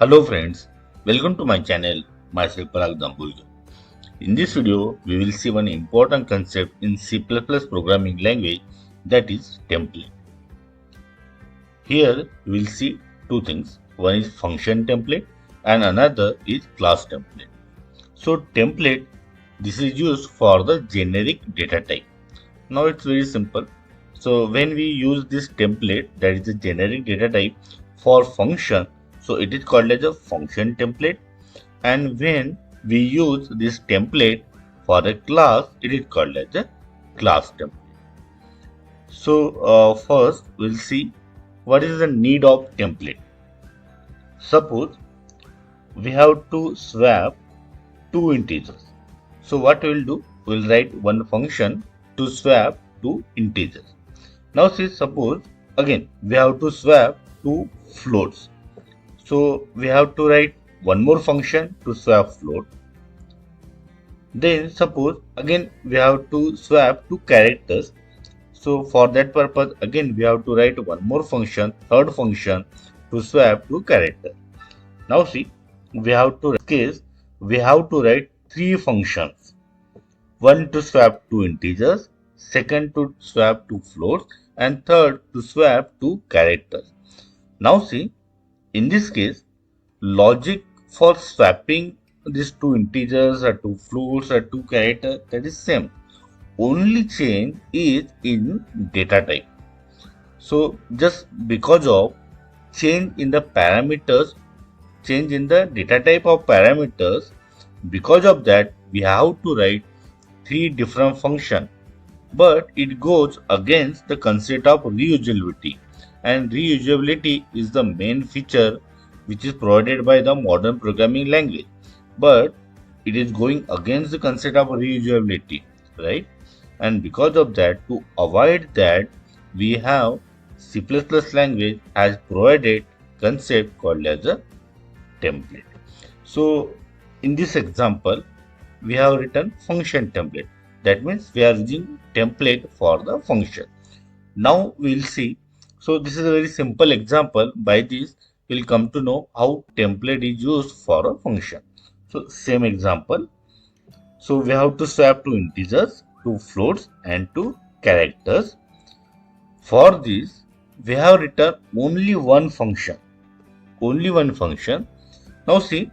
Hello friends, welcome to my channel, myself Parag Dambulkar. In this video, we will see one important concept in C++ programming language, that is template. Here we will see two things, one is function template and another is class template. So template, this is used for the generic data type. Now it's very simple. So when we use this template, that is the generic data type for function, so it is called as a function template. And when we use this template for a class, it is called as a class template. So first we'll see what is the need of template. Suppose we have to swap two integers. So what we'll do, we'll write one function to swap two integers. Now see, suppose again we have to swap two floats. So we have to write one more function to swap float. Then suppose again we have to swap two characters. So for that purpose again we have to write one more function, third function to swap two characters. Now see, we have to write three functions. One to swap two integers, second to swap two floats, and third to swap two characters. Now see, in this case, logic for swapping these two integers or two floats or two characters, that is same. Only change is in data type. So just because of change in the parameters, change in the data type of parameters, because of that we have to write three different functions. But it goes against the concept of reusability, and reusability is the main feature which is provided by the modern programming language, but it is going against the concept of reusability, right? And because of that, to avoid that, we have C++ language has provided concept called as a template. So in this example, we have written function template. That means we are using template for the function. Now we will see. So this is a very simple example. By this, we'll come to know how template is used for a function. So same example. So we have to swap two integers, two floats, and two characters. For this, we have written only one function. Only one function. Now see,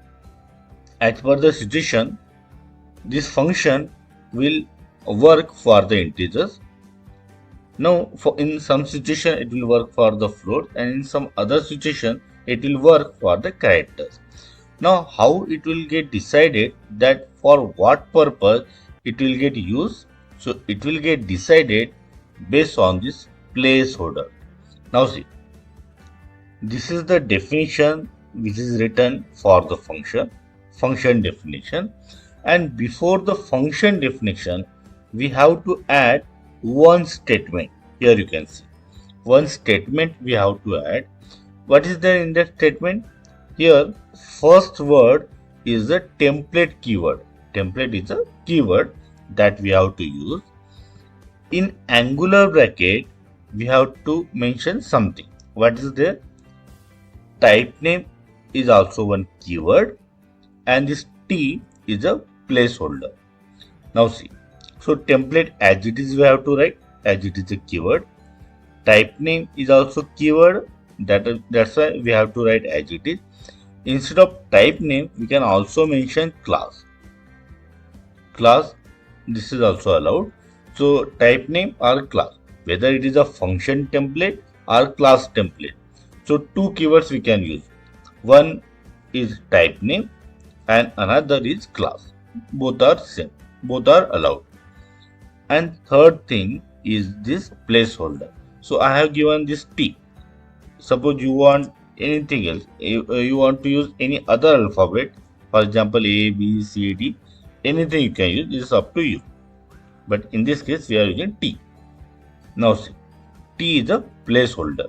as per the situation, this function will work for the integers. Now in some situation it will work for the float, and in some other situation it will work for the characters. Now how it will get decided that for what purpose it will get used? So it will get decided based on this placeholder. Now see, this is the definition which is written for the function definition, and before the function definition we have to add one statement. Here you can see one statement we have to add. What is there in that statement? Here first word is the template keyword. Template is a keyword that we have to use. In angular bracket we have to mention something. What is there? Type name is also one keyword, and this T is a placeholder. Now see, so template as it is we have to write, as it is a keyword. Type name is also keyword, that's why we have to write as it is. Instead of type name we can also mention class. This is also allowed. So type name or class, whether it is a function template or class template. So two keywords we can use. One is type name and another is class. Both are same. Both are allowed. And third thing is this placeholder. So I have given this T. Suppose you want anything else. You want to use any other alphabet. For example, A, B, C, D. Anything you can use. This is up to you. But in this case, we are using T. Now see, T is a placeholder.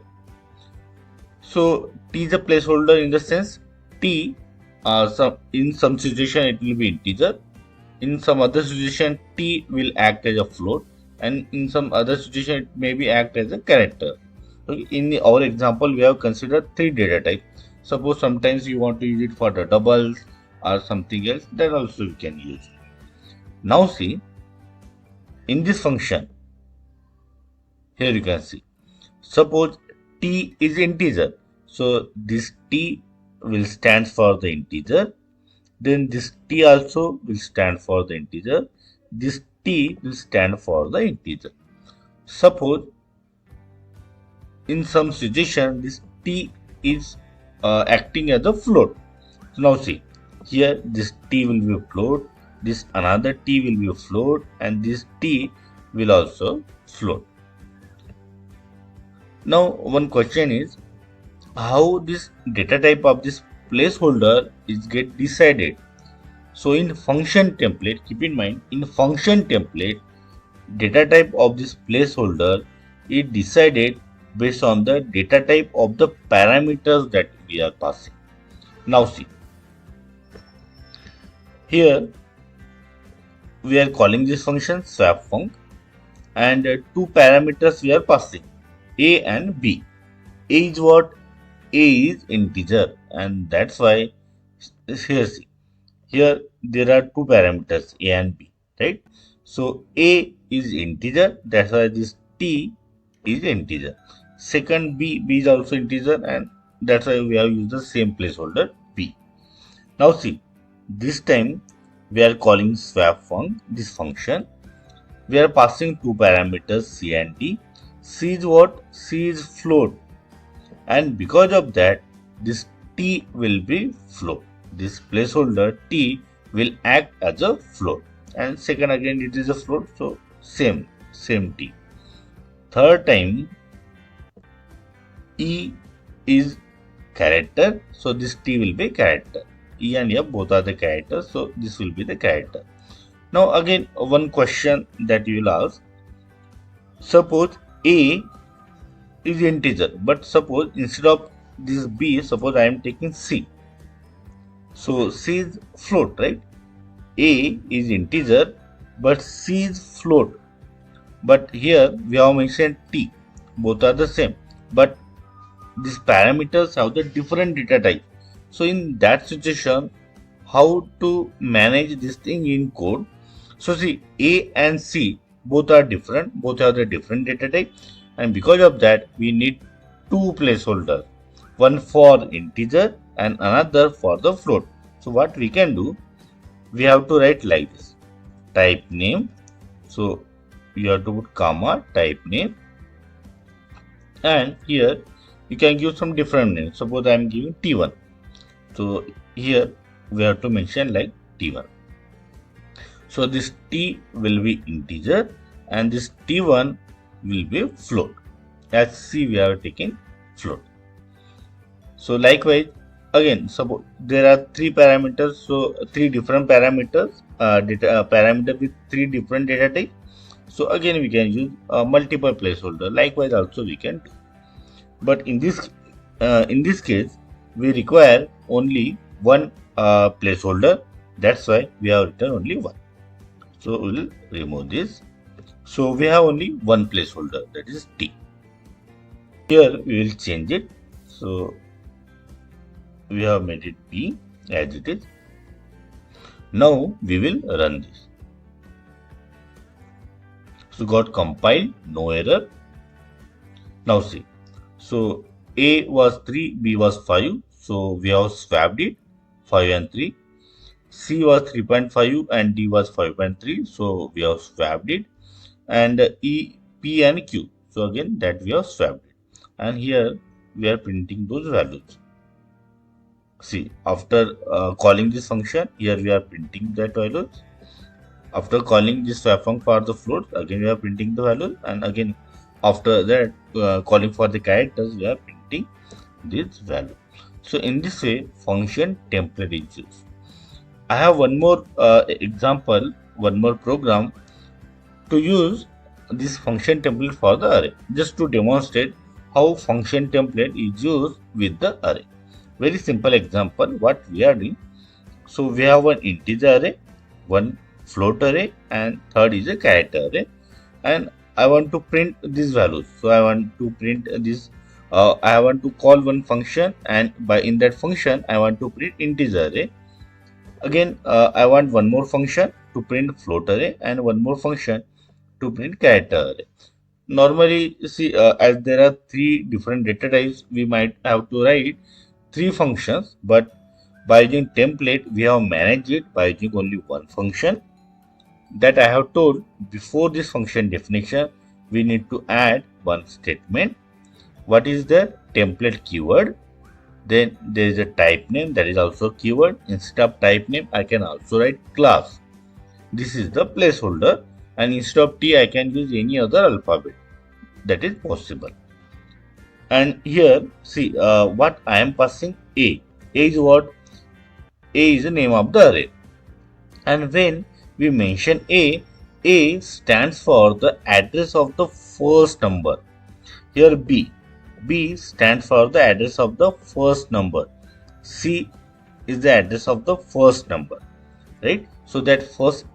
So T is a placeholder in the sense T, in some situation it will be integer, in some other situation T will act as a float, and in some other situation it may be act as a character. So in our example we have considered three data types. Suppose sometimes you want to use it for the doubles or something else, that also you can use. Now see, in this function, here you can see, suppose t is integer. So this t will stand for the integer. Then this t also will stand for the integer. This t will stand for the integer. Suppose in some situation this t is acting as a float. So now see, here this t will be a float, this another t will be a float, and this t will also float. Now one question is, how this data type of this placeholder is get decided. So in function template, keep in mind, in function template, data type of this placeholder is decided based on the data type of the parameters that we are passing. Now see, here we are calling this function swap func, and two parameters we are passing, a and b. A is what? A is integer, and that's why here see, here there are two parameters a and b, right? So a is integer, that's why this t is integer. Second b is also integer, and that's why we have used the same placeholder b. Now see, this time we are calling swap func, this function. We are passing two parameters c and d. C is what? C is float, and because of that this t will be float. This placeholder t will act as a float, and second again it is a float, so same t. Third time e is character, so this t will be character. E and f both are the characters, so this will be the character. Now again one question that you will ask, suppose a is integer, but suppose instead of this b, suppose I am taking c. So c is float, right? A is integer, but c is float. But here we have mentioned t. Both are the same, but these parameters have the different data type. So in that situation, how to manage this thing in code? So see, a and c both are different, both have the different data type, and because of that we need two placeholders, one for integer and another for the float. So what we can do, we have to write like this, type name. So you have to put comma, type name, and here you can give some different names. Suppose I am giving t1, so here we have to mention like t1. So this t will be integer and this t1 will be float. As C we have taken float. So likewise, again, suppose there are three parameters, so three different parameters, parameter with three different data types. So again, we can use multiple placeholder. Likewise, also we can do. But in this case, we require only one placeholder. That's why we have written only one. So we will remove this. So we have only one placeholder, that is t. Here we will change it. So we have made it b as it is. Now we will run this. So got compiled, no error. Now see. So a was 3, b was 5. So we have swapped it, 5 and 3. C was 3.5 and D was 5.3. So we have swapped it. And E, P and Q. So again that we have swapped it. And here we are printing those values. See, after calling this function, here we are printing that values. After calling this swap func for the floats, again we are printing the values. And again after that calling for the characters, we are printing this value. So in this way, function template is used. I have one more example, one more program to use this function template for the array, just to demonstrate how function template is used with the array. Very simple example what we are doing. So we have one integer array, one float array, and third is a character array, and I want to print these values. So I want to print this I want to call one function, and by in that function I want to print integer array. Again, I want one more function to print float array and one more function to print character array. Normally, see, as there are three different data types, we might have to write three functions, but by using template, we have managed it by using only one function that I have told. Before this function definition, we need to add one statement. What is the template keyword? Then there is a type name, that is also keyword. Instead of type name, I can also write class. This is the placeholder, and instead of T, I can use any other alphabet. That is possible. And here, see, what I am passing A. A is what? A is the name of the array. And when we mention A stands for the address of the first number. Here B stands for the address of the first number. C is the address of the first number, right? So that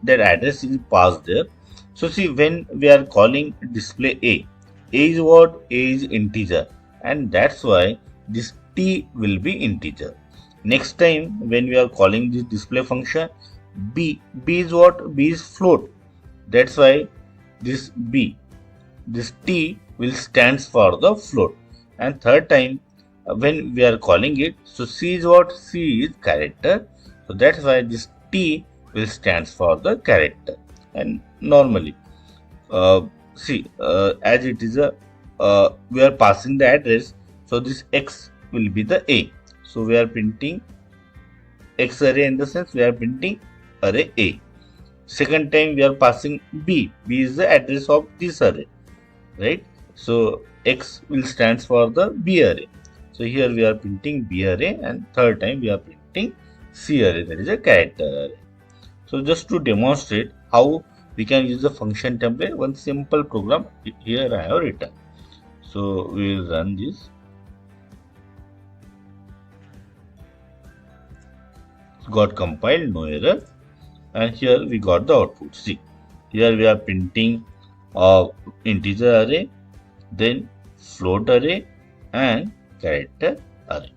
address is passed there. So see, when we are calling display A is what? A is integer, and that's why this T will be integer. Next time when we are calling this display function, B is what? B is float. That's why this T will stands for the float. And third time when we are calling it, so C is what? C is character. So that's why this T will stands for the character. And normally, see, as it is a we are passing the address, so this X will be the A. So we are printing X array, in the sense we are printing array A. Second time we are passing B. B is the address of this array, right? So X will stands for the B array. So here we are printing B array, and third time we are printing C array, that is a character array. So just to demonstrate how we can use the function template, one simple program here I have written. So we will run this. Got compiled, no error, and here we got the output. See, here we are printing integer array, then float array and character array.